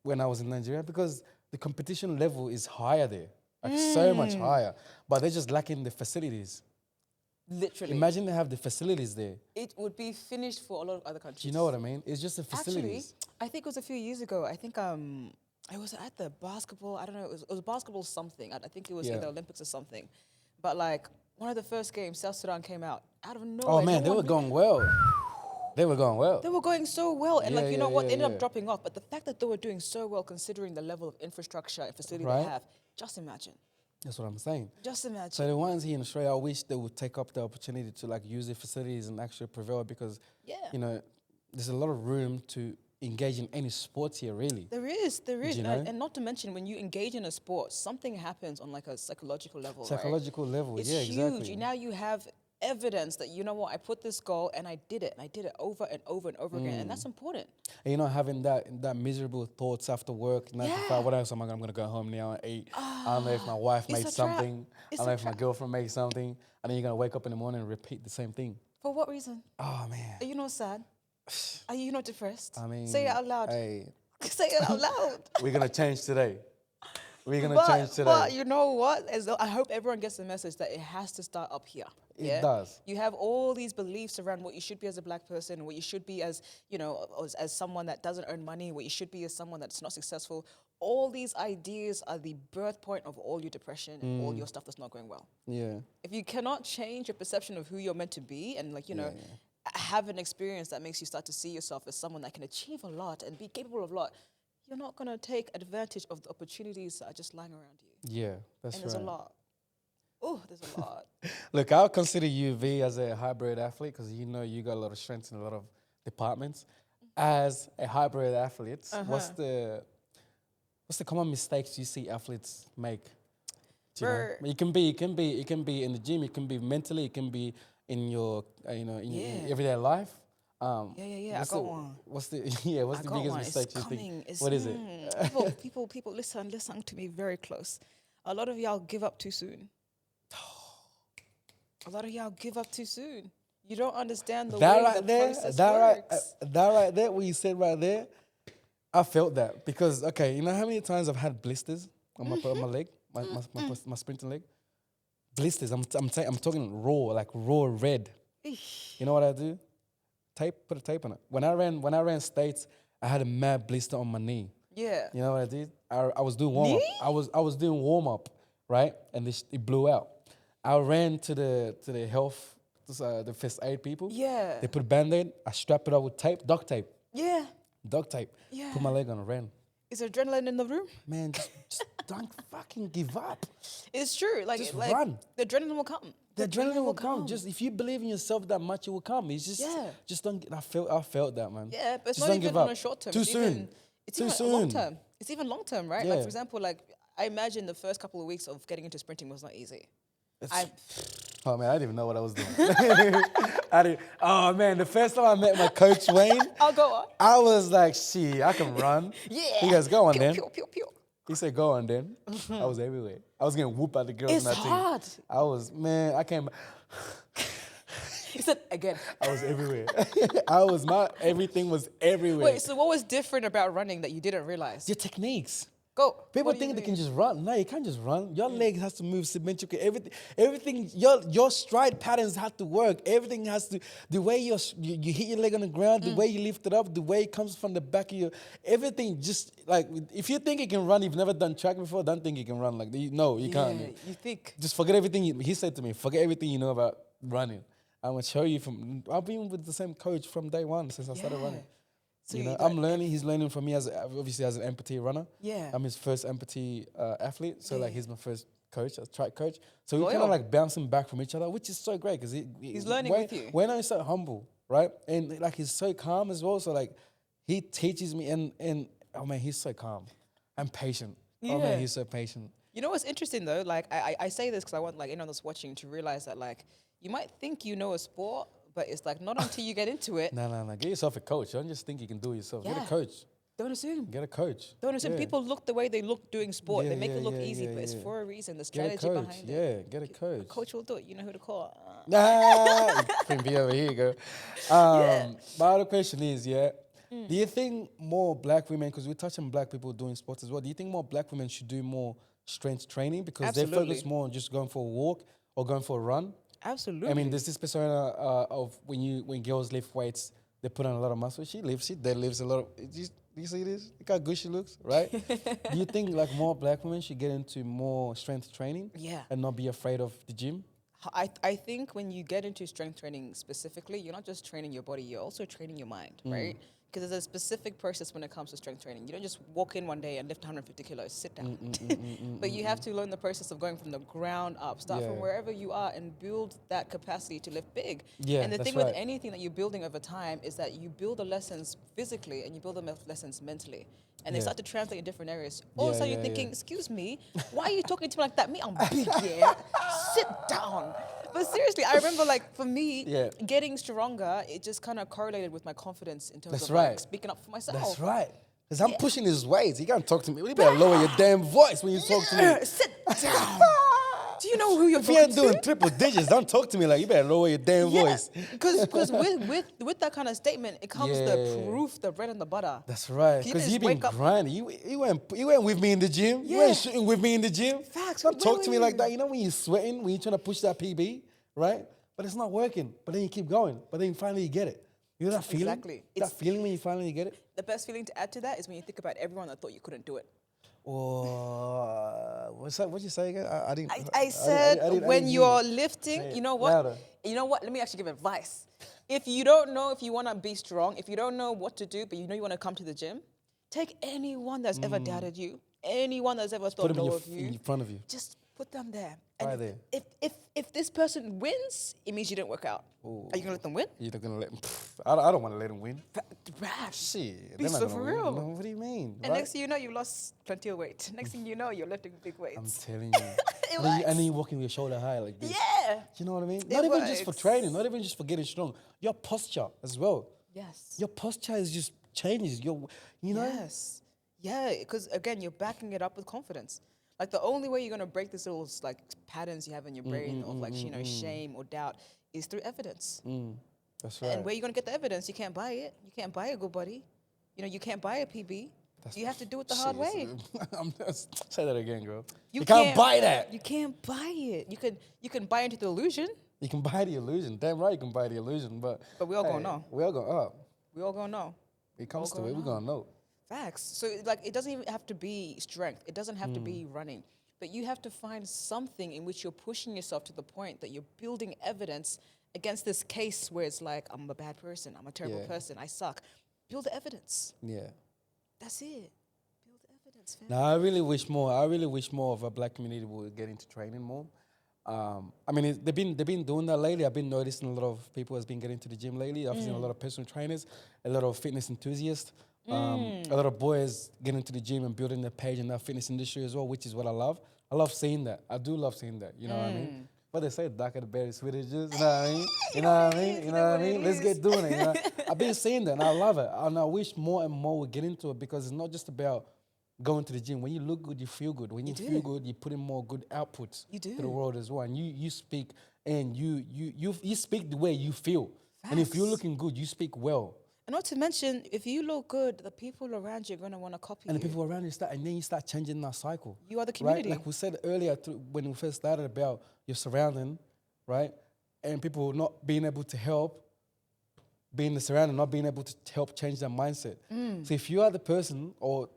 when I was in Nigeria? Because the competition level is higher there, like so much higher. But they're just lacking the facilities. Literally. Imagine they have the facilities there. It would be finished for a lot of other countries. Do you know what I mean? It's just the Actually, facilities. I think it was a few years ago. I think it was at the basketball. I don't know. It was basketball something. I think it was Yeah. either Olympics or something. But like one of the first games, South Sudan came out of nowhere. Oh man, they No were one going well. They were going well. They were going so well, and Yeah, like you know yeah, what, yeah, they ended yeah. up dropping off. But the fact that they were doing so well, considering the level of infrastructure and facility Right. they have, just imagine. That's what I'm saying. Just imagine. So the ones here in Australia, I wish they would take up the opportunity to like use the facilities and actually prevail, because Yeah. there's a lot of room to engage in any sports here, really. There is. you know? And not to mention, when you engage in a sport, something happens on like a psychological level, right? Psychological level, It's yeah, huge. exactly. Now you have evidence that, you know what, I put this goal and I did it. And I did it over and over and over again. And that's important. And having that miserable thoughts after work, 9 to 5, Yeah. what else am I going to go home now and eat? I don't know if my wife It's made a trap. something. It's I don't know a if my trap. girlfriend made something. And then you're going to wake up in the morning and repeat the same thing. For what reason? Oh, man. Are you not sad? Are you not depressed? I mean, say it out loud. Hey, Say it out loud. we're going to change today. We're going to change today. But you know what? I hope everyone gets the message that it has to start up here. It does. You have all these beliefs around what you should be as a black person, what you should be as, as someone that doesn't earn money, what you should be as someone that's not successful. All these ideas are the birth point of all your depression and all your stuff that's not going well. Yeah. If you cannot change your perception of who you're meant to be and have an experience that makes you start to see yourself as someone that can achieve a lot and be capable of a lot, you're not going to take advantage of the opportunities that are just lying around you. Yeah, that's And right. there's a lot. Oh, there's a lot. Look, I'll consider you, V, as a hybrid athlete, because you got a lot of strengths in a lot of departments. As a hybrid athlete, what's the common mistakes you see athletes make? Do you know? It can be in the gym, it can be mentally, it can be in your in your everyday life. I got one. What's the biggest mistake you think? What is it? People, listen to me very close. A lot of y'all give up too soon. A lot of y'all give up too soon. You don't understand the That way right the there, process that right, works. that right there, what you said right there, I felt that because okay, you know how many times I've had blisters on my leg, my sprinting leg, blisters. I'm talking raw red. Eesh. You know what I do? Put a tape on it. When I ran states, I had a mad blister on my knee. Yeah. You know what I did? I was doing warm up. Knee? I was doing warm up, right? And it blew out. I ran to the health, the first aid people. Yeah. They put a band-aid. I strapped it up with tape, Yeah. duct tape. Yeah. Put my leg on and ran. Is there adrenaline in the room? Man, just don't fucking give up. It's true. Just run. The adrenaline will come. The adrenaline will come. Just if you believe in yourself that much, it will come. It's just don't. I felt that, man. Yeah, but it's Just not don't even give on up. a short term. Too It's soon. Even, it's Too even soon. long term. It's even long term, right? Like Yeah. for example, like I imagine the first couple of weeks of getting into sprinting was not easy. Oh man, I didn't even know what I was doing. I didn't. Oh man, the first time I met my coach Wayne, I'll go on. I was like, "Shit, I can run." Yeah. He goes, "Go on Pew, then." pew, pew, pew. He said, "Go on then." I was everywhere. I was getting whooped by the girls It's in that hard. team. I was I came. He said again. I was everywhere. Everything was everywhere. Wait, so what was different about running that you didn't realize? Your techniques. Go. People What do you think they mean? can just run. No, you can't just run. Your leg has to move symmetrically. Everything. Your stride patterns have to work. Everything has to. The way you hit your leg on the ground, the way you lift it up, the way it comes from the back of your. Everything just like if you think you can run, you've never done track before. Don't think you can run like that. No, you can't. Yeah, you think. Just forget everything. He said to me, forget everything you know about running. I'm gonna show you from. I've been with the same coach from day one since I started running. So You know, you I'm learning. He's learning from me obviously as an empathy runner. Yeah. I'm his first empathy athlete. So like he's my first coach, as track coach. So we Loyal. kind of like bouncing back from each other, which is so great because He's learning with you. When I'm so humble, right? And like he's so calm as well. So like he teaches me and oh man, he's so calm and patient. Oh Yeah. man, he's so patient. You know what's interesting though? Like I say this because I want like anyone that's watching to realize that like you might think you know a sport, but it's like not until you get into it. No. Get yourself a coach. Don't just think you can do it yourself. Get Yeah. a coach. Don't assume. Get a coach. Don't assume. Yeah. People look the way they look doing sport. Yeah, they make it look yeah, easy, yeah, but it's yeah. for a reason. The Get a strategy coach. behind it. Yeah, get a coach. Coach will do it. You know who to call. Ah, Queen B over here, girl. My other question is, do you think more black women, because we touch on black people doing sports as well, do you think more black women should do more strength training because they Absolutely. focus more on just going for a walk or going for a run? Absolutely. I mean, there's this persona of when girls lift weights, they put on a lot of muscle. She deadlifts a lot of. Do you see this? Look how good she looks, right? Do you think like more black women should get into more strength training? Yeah. And not be afraid of the gym? I think when you get into strength training specifically, you're not just training your body, you're also training your mind, right? Because there's a specific process when it comes to strength training. You don't just walk in one day and lift 150 kilos, sit down. But you have to learn the process of going from the ground up, start from Yeah. wherever you are and build that capacity to lift big. Yeah, and the that's thing with right. anything that you're building over time is that you build the lessons physically and you build the lessons mentally. And they Yeah. start to translate in different areas. All of a Yeah, sudden yeah, you're thinking, yeah. excuse me, why are you talking to me like that? Me, I'm big, yeah. Sit down. But seriously, I remember like for me, Yeah. getting stronger, it just kind of correlated with my confidence in terms That's of like, right. speaking up for myself. That's right. Because I'm pushing his weights. You can't talk to me. You better lower your damn voice when you talk to me. Sit down. Do you know who you're If you talking ain't doing triple digits, don't talk to me like you better lower your damn voice. Because with that kind of statement, it comes the Yeah. proof, the bread and the butter. That's right. You Because just you've been wake up- grinding. You went with me in the gym. You Yeah. went shooting with me in the gym. Facts. Don't Where talk were to me like you? that. You know when you're sweating, when you're trying to push that PB, right? But it's not working. But then you keep going. But then finally you get it. You know that feeling? Exactly. That feeling when you finally get it? The best feeling to add to that is when you think about everyone that thought you couldn't do it. Or what's that? What'd you say again? I didn't. I said I when didn't hear you're you. lifting, Say you it know what? louder. You know what? Let me actually give advice. If you don't know if you want to be strong, if you don't know what to do, but you know you want to come to the gym, take anyone that's ever doubted you, anyone that's ever Put thought them low of you, in front of you. just put them there. Right And there. if this person wins, it means you didn't work out. Ooh. Are you gonna let them win? You're not gonna let him. I don't want to let him win. Rash. Shit. Be they're not so gonna for win. real. No, what do you mean? And right? next thing you know, you lost plenty of weight. Next thing you know, you're lifting big I'm weights. telling you. It and, then works. and then you're walking with your shoulder high like this. Yeah. You know what I mean? It Not even just for works. training, not even just for getting strong. Your posture as well. Yes. Your posture is just changes. You know? Yes. Yeah, because again, you're backing it up with confidence. Like the only way you're gonna break this little like patterns you have in your brain of like shame or doubt is through evidence. That's right. And where you gonna get the evidence? You can't buy it. You can't buy a good buddy. You know, you can't buy a PB. You have to do it the hard way. Say that again, girl. You can't buy that. You can't buy it. You can buy into the illusion. You can buy the illusion. Damn right you can buy the illusion, but we all gonna know. We all gonna We all gonna know. It comes to it, we're gonna know. Facts. So like it doesn't even have to be strength. It doesn't have to be running. But you have to find something in which you're pushing yourself to the point that you're building evidence against this case where it's like, I'm a bad person, I'm a terrible person, I suck. Build the evidence. Yeah. That's it. Build the evidence, fam. Now I really wish more of a black community would get into training more. I mean, they've been doing that lately. I've been noticing a lot of people has been getting to the gym lately. I've seen a lot of personal trainers, a lot of fitness enthusiasts, a lot of boys getting to the gym and building their page in that fitness industry as well, which is what I love. I love seeing that. I do love seeing that. You know what I mean? But they say darker the berry, sweeter the juice. You know what I mean? You know what I mean? You know what I mean? Let's get doing it. You know? I've been seeing that and I love it. And I wish more and more would get into it because it's not just about going to the gym. When you look good, you feel good. When you feel good, you put in more good outputs to the world as well. And you speak and you speak the way you feel. Facts. And if you're looking good, you speak well. And not to mention, if you look good, the people around you are going to want to copy you. And the people around you and then you start changing that cycle. You are the community. Right? Like we said earlier when we first started about your surrounding, right? And people not being able to help, being the surrounding, not being able to help change their mindset. So if you are the person or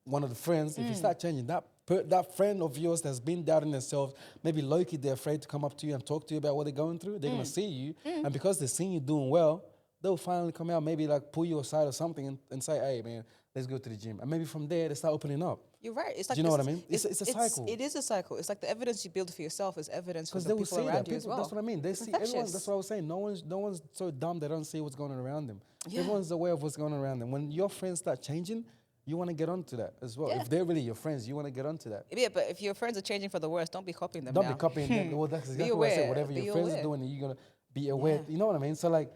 one of the friends, if you start changing, that friend of yours that's been doubting themselves, maybe low-key they're afraid to come up to you and talk to you about what they're going through, they're going to see you. And because they're seeing you doing well, they'll finally come out, maybe like pull you aside or something and say, hey, man, let's go to the gym. And maybe from there, they start opening up. You're right. It's like do you know what I mean? It's a cycle. It is a cycle. It's like the evidence you build for yourself is evidence for the they will people see around that. you as well. That's what I mean. They see everyone. That's what I was saying. No one's so dumb they don't see what's going on around them. Yeah. Everyone's aware of what's going on around them. When your friends start changing, you want to get onto that as well. Yeah. If they're really your friends, you want to get onto that. Yeah, but if your friends are changing for the worse, don't be copying them. Don't be copying them. Well, that's exactly what I said. Whatever your friends are doing, you're gonna be aware. Yeah. You know what I mean? So like,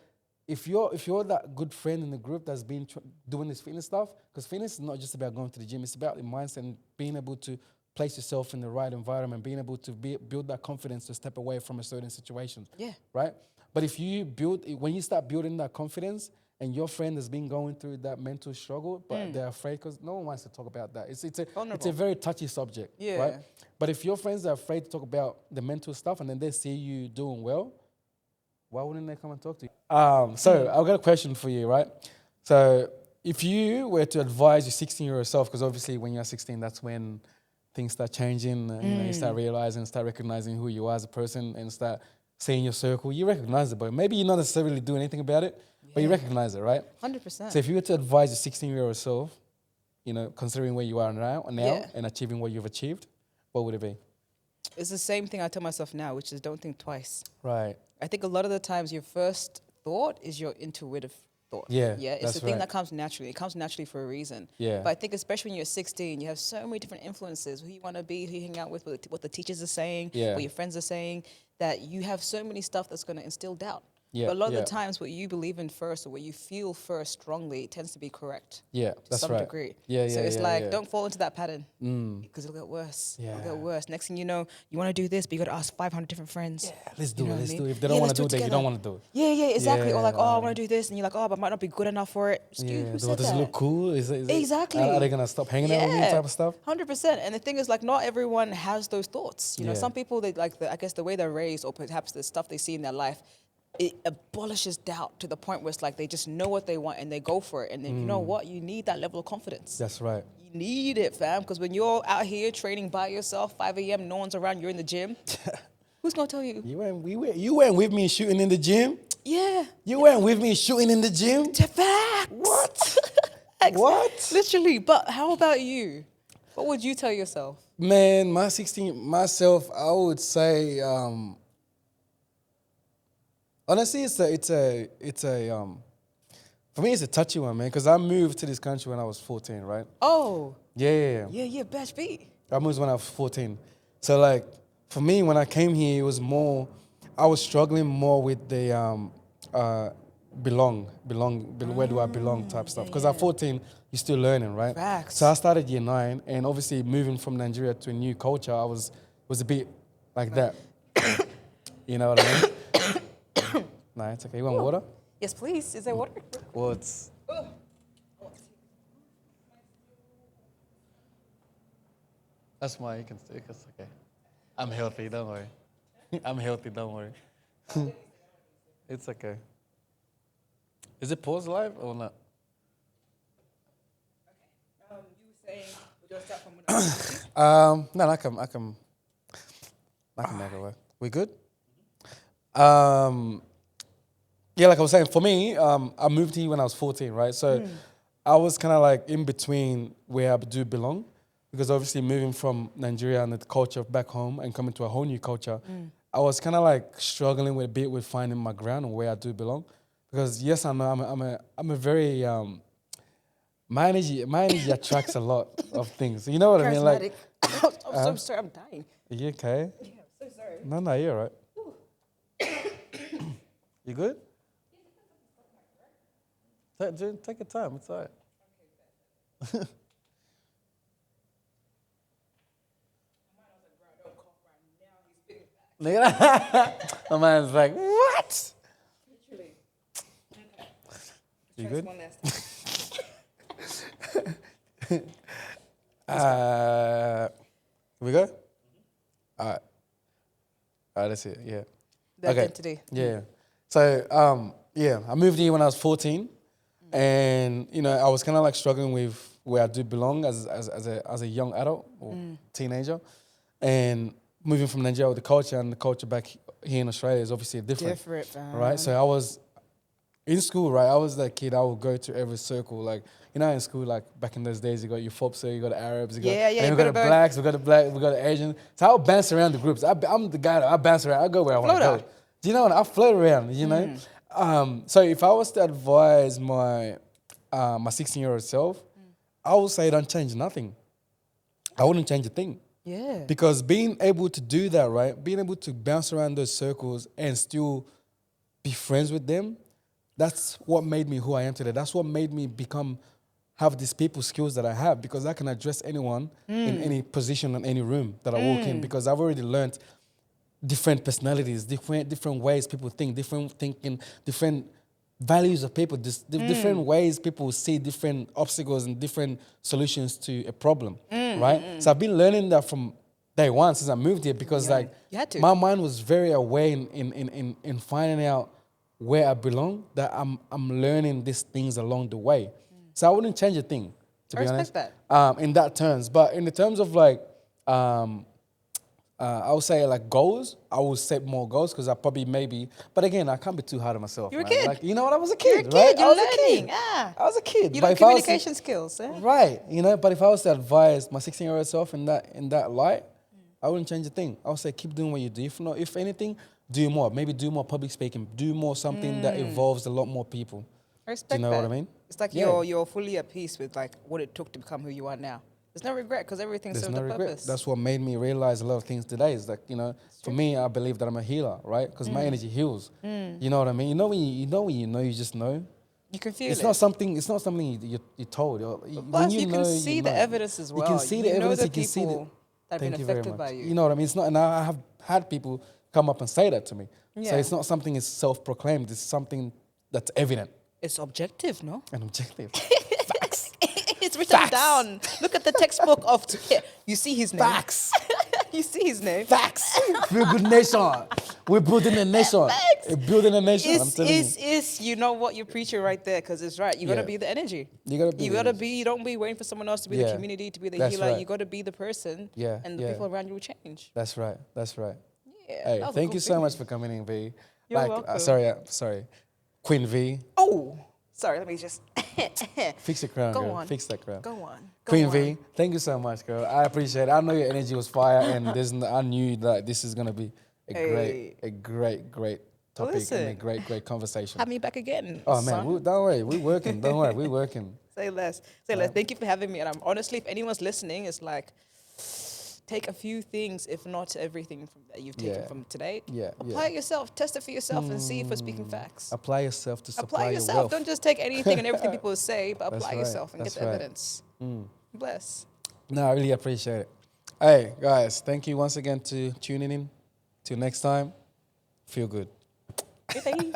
if you're that good friend in the group that's been doing this fitness stuff, because fitness is not just about going to the gym, it's about the mindset and being able to place yourself in the right environment, being able to build that confidence to step away from a certain situation. Yeah. Right? But if you when you start building that confidence and your friend has been going through that mental struggle, but they're afraid because no one wants to talk about that. It's a very touchy subject. Yeah. Right? But if your friends are afraid to talk about the mental stuff and then they see you doing well, why wouldn't they come and talk to you? So I've got a question for you, right? So if you were to advise your 16-year-old self, because obviously when you're 16, that's when things start changing, you start realizing, start recognizing who you are as a person and start seeing your circle. You recognize it, but maybe you not necessarily do anything about it, but you recognize it, right? 100%. So if you were to advise your 16-year-old self, considering where you are now and achieving what you've achieved, what would it be? It's the same thing I tell myself now, which is don't think twice. Right. I think a lot of the times your first thought is your intuitive thought. Yeah. Yeah. It's the thing that comes naturally. It comes naturally for a reason. Yeah. But I think especially when you're 16, you have so many different influences, who you want to be, who you hang out with, what the teachers are saying, what your friends are saying, that you have so many stuff that's going to instill doubt. Yeah, but a lot of the times what you believe in first or what you feel first strongly tends to be correct. Yeah, that's right. To some degree. Yeah, so it's like, don't fall into that pattern because it'll get worse. Yeah. It'll get worse. Next thing you know, you want to do this, but you got to ask 500 different friends. Yeah, let's do it. Let's do it. If they don't want to do it, then you don't want to do it. Yeah, exactly. Or like, I want to do this. And you're like, but I might not be good enough for it. Who said does that? It look cool? Exactly. Are they going to stop hanging out with me type of stuff? 100%. And the thing is, like, not everyone has those thoughts. You know, some people, they like, I guess the way they're raised or perhaps the stuff they see in their life, it abolishes doubt to the point where it's like they just know what they want and they go for it. And then you know what? You need that level of confidence. That's right. You need it, fam. Because when you're out here training by yourself, 5 a.m., no one's around, you're in the gym. Who's going to tell you? You weren't with me shooting in the gym? Yeah. You weren't with me shooting in the gym? Facts. What? What? Literally. But how about you? What would you tell yourself? Man, myself, I would say... honestly, for me, it's a touchy one, man, because I moved to this country when I was 14, right? Oh. Yeah. Yeah, batch B. I moved when I was 14. So, like, for me, when I came here, it was more, I was struggling more with the where do I belong type stuff. Because at 14, you're still learning, right? Facts. So I started year 9, and obviously moving from Nigeria to a new culture, I was a bit like that. You know what I mean? Nah, it's okay. You want water? Yes, please. Is there water? Well, it's... That's why you can stick. It's okay. I'm healthy, don't worry. I'm healthy, don't worry. It's okay. Is it pause live or not? You were saying, we'll just start from No, I can make it work. We good? Yeah, like I was saying, for me, I moved here when I was 14, right? So I was kind of like in between where I do belong, because obviously moving from Nigeria and the culture back home and coming to a whole new culture, I was kind of like struggling with a bit with finding my ground and where I do belong. Because yes, I'm a very my energy attracts a lot of things. You know what I mean? Like, I'm so sorry, I'm dying. are you okay? Yeah, I'm so sorry. No, you're all right. You good? Take your time. It's all right. My man's like, what? Literally. Okay. You good? One last time. We go? All right. All right, that's it. Yeah. The identity. Yeah. So, I moved here when I was 14, and I was kind of like struggling with where I do belong as a young adult or teenager, and moving from Nigeria with the culture, and the culture back here in Australia is obviously different. Right? So I was in school, right? I was that kid. I would go to every circle, like in school, like back in those days, you got your FOPSA, you got the Arabs, and then we got the blacks, we got the Asians. So I would bounce around the groups. I'm the guy that I bounce around. I go where I want to go. Do you know what? I float around. You know. So if I was to advise my 16-year-old self, I would say don't change nothing. I wouldn't change a thing. Yeah. Because being able to do that, right? Being able to bounce around those circles and still be friends with them, that's what made me who I am today. That's what made me have these people skills that I have, because I can address anyone in any position in any room that I walk in, because I've already learned different personalities, different ways people think, different thinking, different values of people, different ways people see different obstacles and different solutions to a problem, right? So I've been learning that from day one since I moved here, because like my mind was very aware in finding out where I belong, that I'm learning these things along the way. So I wouldn't change a thing, to be honest. That. In that terms, but in the terms of like, I would say like goals, I would set more goals, because I probably but again, I can't be too hard on myself. You're a kid. Like, you know what? I was a kid, You're a right? kid. You're learning. I was a kid. You learn communication skills, eh? Right. But if I was to advise my 16-year-old self in that light, I wouldn't change a thing. I would say keep doing what you do. If anything, do more. Maybe do more public speaking. Do more something that involves a lot more people. I respect do you know what I mean? It's like you're fully at peace with like what it took to become who you are now. There's no regret, because everything served a purpose. That's what made me realize a lot of things today. Is that for me, I believe that I'm a healer, right? Because my energy heals. You know what I mean? You know when you just know. You can feel it. It's not something you're told. Plus, you can see the evidence as well. You can see the evidence. You can see that have been affected by you. You know what I mean? It's not, and I have had people come up and say that to me. Yeah. So it's not something that's self-proclaimed. It's something that's evident. It's objective, no? And objective. Facts. It's written down. Look at the textbook of. You see his name. Facts. You see his name. Facts. PhilGood nation. We're building a nation. Facts. We're building a nation. I'm telling you. You know what you're preaching right there, because it's right. You gotta be the energy. You gotta be. You don't be waiting for someone else to be the community, to be the healer. Right. You gotta be the person. Yeah. And the people around you will change. That's right. Yeah. Hey, thank you so much for coming in, V. You're welcome. Sorry. Queen V. Oh, sorry. Let me just fix your crown, Go girl. on. Fix that crown. Go on. Queen V, thank you so much, girl. I appreciate it. I know your energy was fire, and I knew that this is gonna be a great topic and a great conversation. Have me back again. Oh man, don't worry, we're working. Don't worry, we're working. Say less. Thank you for having me. And I'm honestly, if anyone's listening, it's like, take a few things, if not everything that you've taken Yeah. from today. Yeah, Apply it yourself, test it for yourself, and see if we're speaking facts. Apply yourself to supply Apply your yourself. wealth. Don't just take anything and everything people say, but That's apply right, yourself and get that's the right. evidence. Bless. No, I really appreciate it. Hey, guys, thank you once again to tuning in. Till next time, feel good. Bye.